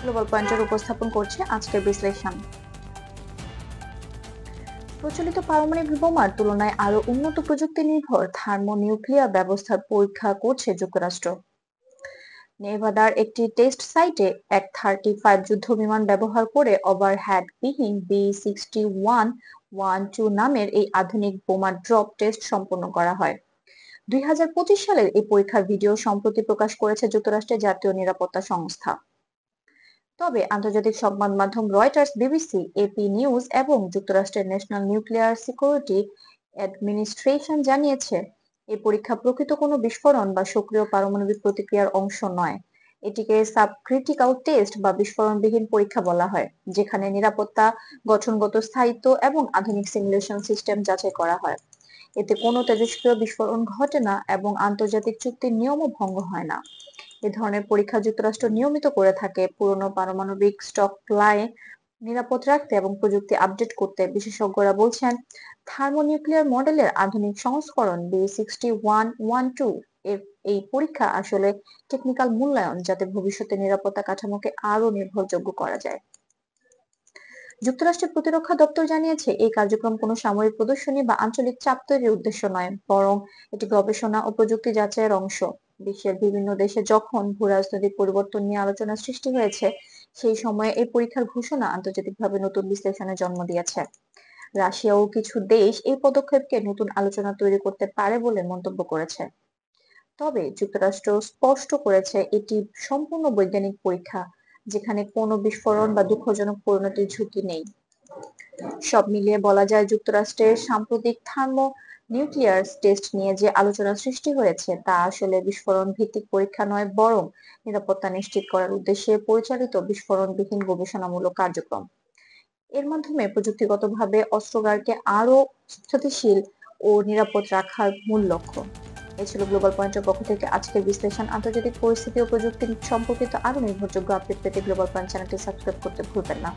Global pointer উপস্থাপন করছে আজকের বিশ্লেষণ। প্রচলিত পারমাণবিক বোমার তুলনায় আরো উন্নত প্রযুক্তি নির্ভর থার্মোনিউক্লিয়ার ব্যবস্থার পরীক্ষা করছে যুক্তরাষ্ট্র। নেভাদার একটি টেস্ট সাইটে F-35 যুদ্ধ বিমান ব্যবহার করে ওভারহেড বিহীন B6112 নামের এই আধুনিক বোমা ড্রপ টেস্ট সম্পন্ন করা হয়। 2025 সালের এই পরীক্ষার ভিডিও সম্প্রতি প্রকাশ করেছে যুক্তরাষ্ট্রের জাতীয় নিরাপত্তা সংস্থা। তবে আন্তর্জাতিক সংবাদ মাধ্যম রয়টার্স, বিবিসি, এপি নিউজ এবং যুক্তরাষ্ট্রের ন্যাশনাল নিউক্লিয়ার সিকিউরিটি অ্যাডমিনিস্ট্রেশন জানিয়েছে, এই পরীক্ষা প্রকৃত কোনো বিস্ফোরণ বা সক্রিয় পারমাণবিক প্রতিক্রিয়ার অংশ নয়। এটিকে সাবক্রিটিক্যাল টেস্ট বা বিস্ফোরণবিহীন পরীক্ষা বলা হয়, যেখানে নিরাপত্তা, গঠনগত স্থায়িত্ব এবং আধুনিক সিমুলেশন সিস্টেম যাচাই করা হয়। এতে কোনো তেজস্ক্রিয় বিস্ফোরণ ঘটে না এবং আন্তর্জাতিক চুক্তির নিয়মও ভঙ্গ হয় না। এ ধরনের পরীক্ষা যুক্তরাষ্ট্র নিয়মিত করে থাকে পুরনো পারমাণবিক স্টকলাইন নিরাপদ রাখতে এবং প্রযুক্তি আপডেট করতে। বিশেষজ্ঞরা বলছেন, থার্মোনিউক্লিয়ার মডেলের আধুনিক সংস্করণ B6112 এর এই পরীক্ষা আসলে টেকনিক্যাল মূল্যায়ন, যাতে ভবিষ্যতে নিরাপত্তা কাঠামোকে আরো নির্ভরযোগ্য করা যায়। যুক্তরাষ্ট্রের প্রতিরক্ষা দপ্তর জানিয়েছে, এই কার্যক্রম কোনো সামরিক প্রদর্শনী বা আঞ্চলিক চাপ তৈরির উদ্দেশ্য নয়, বরং এটি গবেষণা ও প্রযুক্তি যাচাইয়ের অংশ। বিশ্বের বিভিন্ন দেশে যখন ভূরাজনৈতিক পরিবর্তন নিয়ে আলোচনা সৃষ্টি হয়েছে, সেই সময়ে এই পরীক্ষার ঘোষণা আন্তর্জাতিকভাবে নতুন বিশ্লেষণের জন্ম দিয়েছে। রাশিয়া ও কিছু দেশ এই পদক্ষেপকে নতুন আলোচনা তৈরি করতে পারে বলে মন্তব্য করেছে। তবে যুক্তরাষ্ট্র স্পষ্ট করেছে, এটি সম্পূর্ণ বৈজ্ঞানিক পরীক্ষা, যেখানে কোনো বিস্ফোরণ বা দুঃখজনক পরিণতির ঝুঁকি নেই। সব মিলিয়ে বলা যায়, যুক্তরাষ্ট্রের সাম্প্রতিক থার্মোনিউক্লিয়ার টেস্ট নিয়ে যে আলোচনা সৃষ্টি হয়েছে, তা আসলে বিস্ফোরণ ভিত্তিক পরীক্ষা নয়, বরং নিরাপত্তা নিশ্চিত করার উদ্দেশ্যে পরিচালিত বিস্ফোরণবিহীন গবেষণামূলক কার্যক্রম। এর মাধ্যমে প্রযুক্তিগতভাবে অস্ত্রাগারকে আরো স্থিতিশীল ও নিরাপদ রাখার মূল লক্ষ্য। এই ছিল গ্লোবাল পয়েন্টের পক্ষ থেকে আজকের বিশ্লেষণ। আন্তর্জাতিক পরিস্থিতি ও প্রযুক্তি সম্পর্কিত আরো নির্ভরযোগ্য আপডেট পেতে গ্লোবাল পয়েন্ট চ্যানেলটি সাবস্ক্রাইব করতে ভুলবেন না।